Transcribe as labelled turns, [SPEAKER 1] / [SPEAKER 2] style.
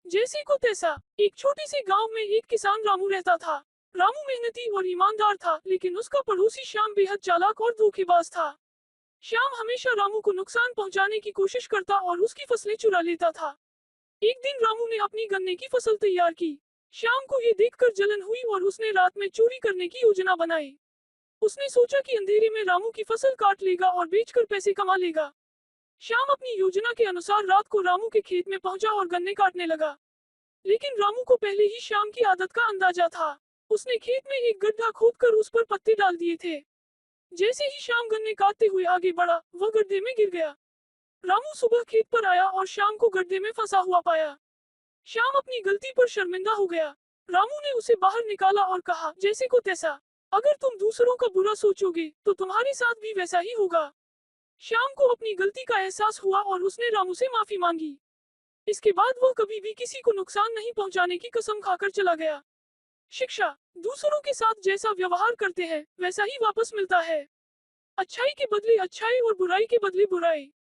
[SPEAKER 1] जैसे को तैसा। एक छोटे से गांव में एक किसान रामू रहता था। रामू मेहनती और ईमानदार था, लेकिन उसका पड़ोसी श्याम बेहद चालाक और धोखेबाज था। श्याम हमेशा रामू को नुकसान पहुंचाने की कोशिश करता और उसकी फसलें चुरा लेता था। एक दिन रामू ने अपनी गन्ने की फसल तैयार की। श्याम को ये देखकर जलन हुई और उसने रात में चोरी करने की योजना बनाई। उसने सोचा कि अंधेरे में रामू की फसल काट लेगा और बेचकर पैसे कमा लेगा। श्याम अपनी योजना के अनुसार रात को रामू के खेत में पहुंचा और गन्ने काटने लगा। लेकिन रामू को पहले ही श्याम की आदत का अंदाजा था। उसने खेत में एक गड्ढा खोदकर उस पर पत्ते डाल दिए थे। जैसे ही श्याम गन्ने काटते हुए आगे बढ़ा, वह गड्ढे में गिर गया। रामू सुबह खेत पर आया और श्याम को गड्ढे में फंसा हुआ पाया। श्याम अपनी गलती पर शर्मिंदा हो गया। रामू ने उसे बाहर निकाला और कहा, जैसे को तैसा, अगर तुम दूसरों का बुरा सोचोगे तो तुम्हारे साथ भी वैसा ही होगा। श्याम को अपनी गलती का एहसास हुआ और उसने रामू से माफी मांगी। इसके बाद वह कभी भी किसी को नुकसान नहीं पहुंचाने की कसम खाकर चला गया। शिक्षा। दूसरों के साथ जैसा व्यवहार करते हैं, वैसा ही वापस मिलता है। अच्छाई के बदले अच्छाई और बुराई के बदले बुराई।